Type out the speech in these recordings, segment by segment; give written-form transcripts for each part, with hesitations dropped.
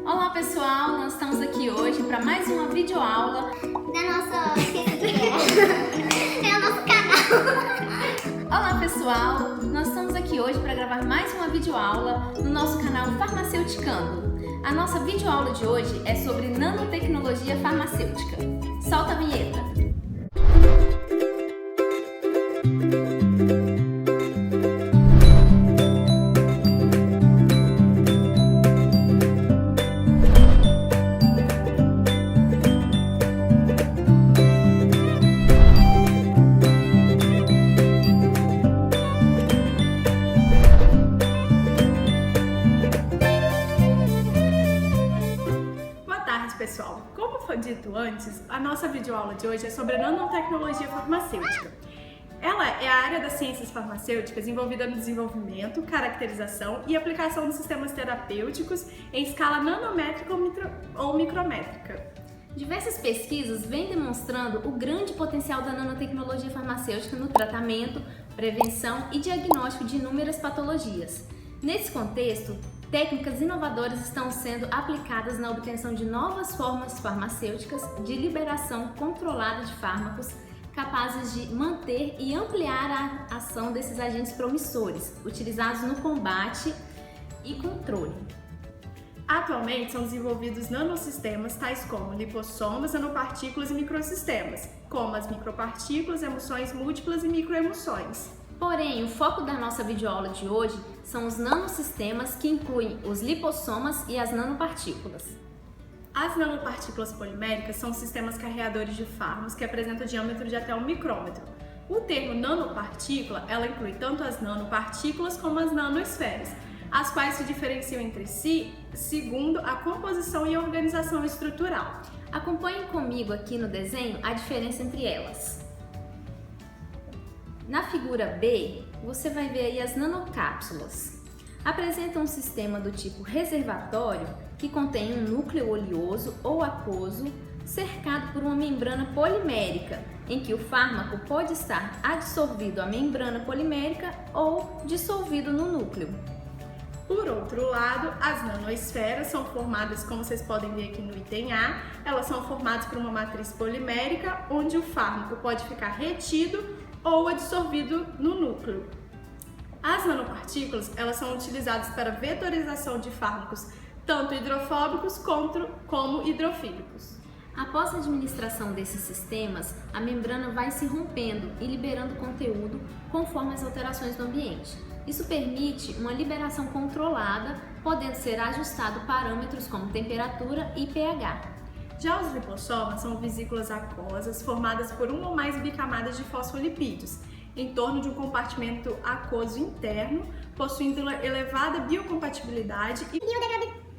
Olá pessoal, nós estamos aqui hoje para mais uma videoaula da nossa... é o nosso canal. Olá pessoal, nós estamos aqui hoje para gravar mais uma videoaula no nosso canal Farmaceuticando. A nossa videoaula de hoje é sobre nanotecnologia farmacêutica. Solta a vinheta! Pessoal, como foi dito antes, a nossa videoaula de hoje é sobre nanotecnologia farmacêutica. Ela é a área das ciências farmacêuticas envolvida no desenvolvimento, caracterização e aplicação de sistemas terapêuticos em escala nanométrica ou micrométrica. Diversas pesquisas vêm demonstrando o grande potencial da nanotecnologia farmacêutica no tratamento, prevenção e diagnóstico de inúmeras patologias. Nesse contexto, técnicas inovadoras estão sendo aplicadas na obtenção de novas formas farmacêuticas de liberação controlada de fármacos capazes de manter e ampliar a ação desses agentes promissores, utilizados no combate e controle. Atualmente são desenvolvidos nanosistemas tais como lipossomas, nanopartículas e microsistemas, como as micropartículas, emoções múltiplas e microemoções. Porém, o foco da nossa videoaula de hoje são os nanosistemas, que incluem os lipossomas e as nanopartículas. As nanopartículas poliméricas são sistemas carreadores de fármacos que apresentam diâmetro de até 1 micrômetro. O termo nanopartícula, ela inclui tanto as nanopartículas como as nanoesferas, as quais se diferenciam entre si segundo a composição e organização estrutural. Acompanhe comigo aqui no desenho a diferença entre elas. Na figura B, você vai ver aí as nanocápsulas. Apresentam um sistema do tipo reservatório que contém um núcleo oleoso ou aquoso cercado por uma membrana polimérica, em que o fármaco pode estar adsorvido à membrana polimérica ou dissolvido no núcleo. Por outro lado, as nanoesferas são formadas, como vocês podem ver aqui no item A, elas são formadas por uma matriz polimérica, onde o fármaco pode ficar retido ou adsorvido no núcleo. As nanopartículas, elas são utilizadas para vetorização de fármacos, tanto hidrofóbicos como hidrofílicos. Após a administração desses sistemas, a membrana vai se rompendo e liberando conteúdo conforme as alterações do ambiente. Isso permite uma liberação controlada, podendo ser ajustado parâmetros como temperatura e pH. Já os lipossomas são vesículas aquosas formadas por uma ou mais bicamadas de fosfolipídios, em torno de um compartimento aquoso interno, possuindo elevada biocompatibilidade e biodegradabilidade.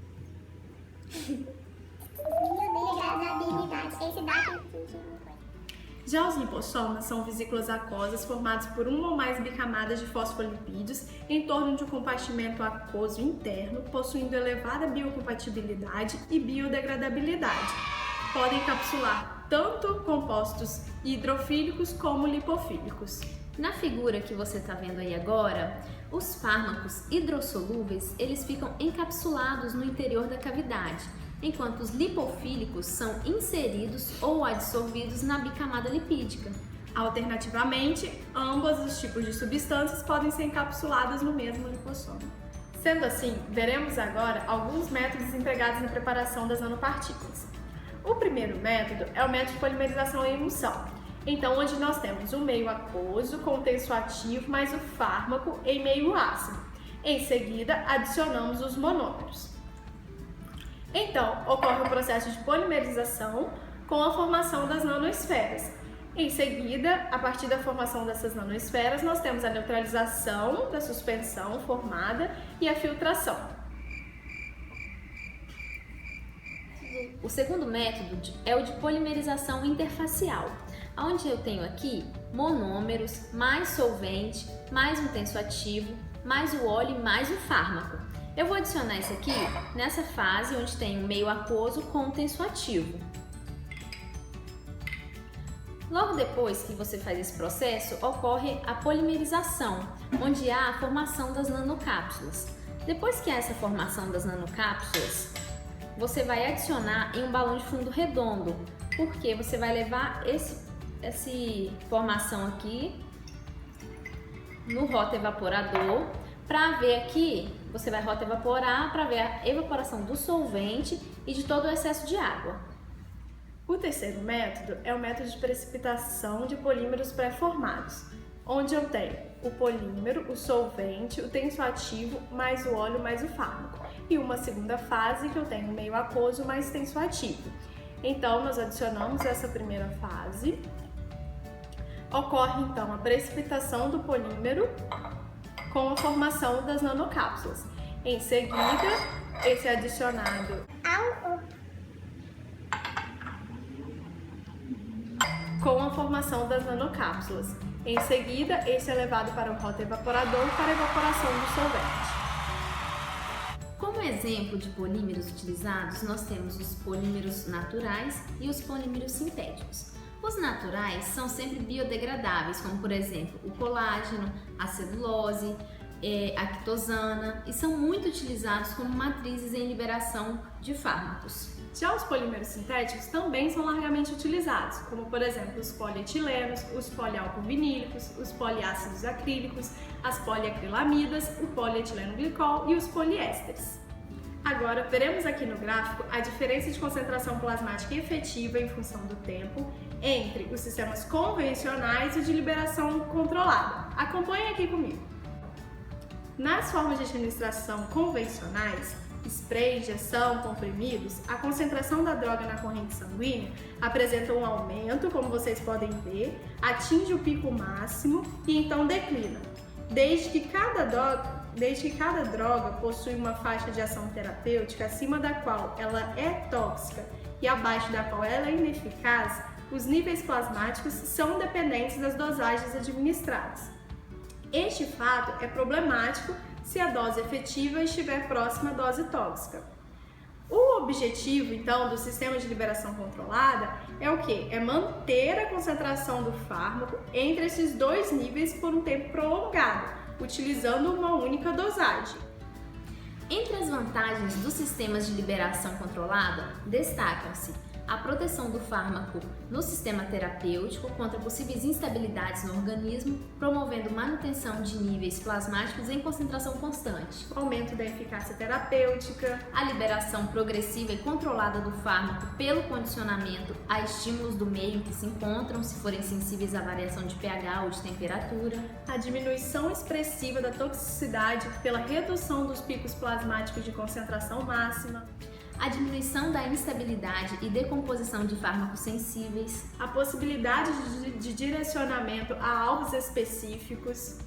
Já os lipossomas são vesículas aquosas formadas por uma ou mais bicamadas de fosfolipídios em torno de um compartimento aquoso interno, possuindo elevada biocompatibilidade e biodegradabilidade. Podem encapsular tanto compostos hidrofílicos como lipofílicos. Na figura que você está vendo aí agora, os fármacos hidrossolúveis, eles ficam encapsulados no interior da cavidade, enquanto os lipofílicos são inseridos ou adsorvidos na bicamada lipídica. Alternativamente, ambos os tipos de substâncias podem ser encapsuladas no mesmo lipossoma. Sendo assim, veremos agora alguns métodos empregados na preparação das nanopartículas. O primeiro método é o método de polimerização em emulsão, então onde nós temos um meio aquoso com o tensoativo mais o fármaco em meio ácido. Em seguida, adicionamos os monômeros. Então, ocorre o processo de polimerização com a formação das nanoesferas. Em seguida, a partir da formação dessas nanoesferas, nós temos a neutralização da suspensão formada e a filtração. O segundo método é o de polimerização interfacial, onde eu tenho aqui monômeros, mais solvente, mais um tensoativo, mais o óleo e mais o fármaco. Eu vou adicionar isso aqui nessa fase onde tem um meio aquoso com um tensoativo. Logo depois que você faz esse processo, ocorre a polimerização, onde há a formação das nanocápsulas. Depois que há essa formação das nanocápsulas, você vai adicionar em um balão de fundo redondo, porque você vai levar essa formação aqui no roto-evaporador para ver aqui, você vai roto-evaporar para ver a evaporação do solvente e de todo o excesso de água. O terceiro método é o método de precipitação de polímeros pré-formados, onde eu tenho o polímero, o solvente, o tensoativo, mais o óleo, mais o fármaco. E uma segunda fase que eu tenho o meio aquoso mais tensoativo. Então, nós adicionamos essa primeira fase. Ocorre, então, a precipitação do polímero com a formação das nanocápsulas. Em seguida, esse é adicionado com a formação das nanocápsulas. Em seguida, esse é levado para o roto-evaporador para a evaporação do solvente. Como exemplo de polímeros utilizados, nós temos os polímeros naturais e os polímeros sintéticos. Os naturais são sempre biodegradáveis, como por exemplo o colágeno, a celulose, a quitosana, e são muito utilizados como matrizes em liberação de fármacos. Já os polímeros sintéticos também são largamente utilizados, como por exemplo os polietilenos, os polialcovinílicos, os poliácidos acrílicos, as poliacrilamidas, o polietileno glicol e os poliésteres. Agora, veremos aqui no gráfico a diferença de concentração plasmática efetiva em função do tempo entre os sistemas convencionais e de liberação controlada. Acompanhe aqui comigo. Nas formas de administração convencionais, spray, injeção, comprimidos, a concentração da droga na corrente sanguínea apresenta um aumento, como vocês podem ver, atinge o pico máximo e então declina, desde que cada droga possui uma faixa de ação terapêutica acima da qual ela é tóxica e abaixo da qual ela é ineficaz. Os níveis plasmáticos são dependentes das dosagens administradas. Este fato é problemático se a dose efetiva estiver próxima à dose tóxica. O objetivo, então, do sistema de liberação controlada é o quê? É manter a concentração do fármaco entre esses dois níveis por um tempo prolongado, utilizando uma única dosagem. Entre as vantagens dos sistemas de liberação controlada, destacam-se a proteção do fármaco no sistema terapêutico contra possíveis instabilidades no organismo, promovendo manutenção de níveis plasmáticos em concentração constante, O aumento da eficácia terapêutica, a liberação progressiva e controlada do fármaco pelo condicionamento a estímulos do meio em que se encontram, se forem sensíveis à variação de pH ou de temperatura, a diminuição expressiva da toxicidade pela redução dos picos plasmáticos de concentração máxima, a diminuição da instabilidade e decomposição de fármacos sensíveis, a possibilidade de direcionamento a alvos específicos,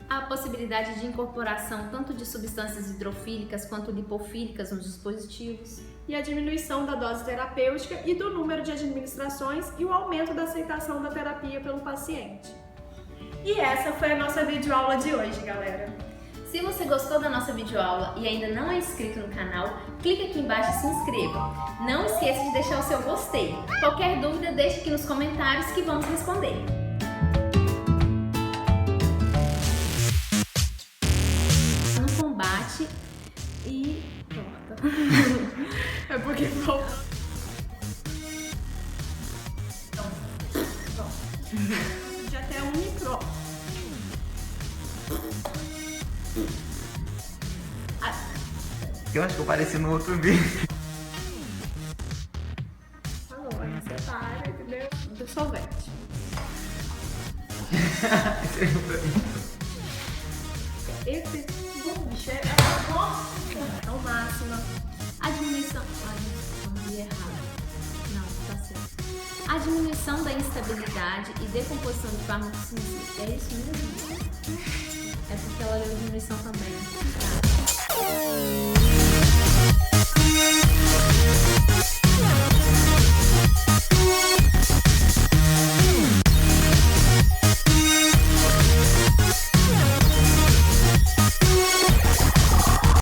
a possibilidade de incorporação tanto de substâncias hidrofílicas quanto lipofílicas nos dispositivos e a diminuição da dose terapêutica e do número de administrações e o aumento da aceitação da terapia pelo paciente. E essa foi a nossa videoaula de hoje, galera. Se você gostou da nossa videoaula e ainda não é inscrito no canal, clique aqui embaixo e se inscreva. Não esqueça de deixar o seu gostei. Qualquer dúvida, deixe aqui nos comentários que vamos responder. No combate e corta. É porque volta. Já até um micro. Eu acho que eu pareci no outro vídeo. Falou, aí você para, entendeu? Do solvente. Esse bicho é ao máximo. A diminuição... Ai, não, errado. Não, tá certo. A diminuição da instabilidade e decomposição de fármacos sensíveis. É isso mesmo? É porque ela deu diminuição também. Tá.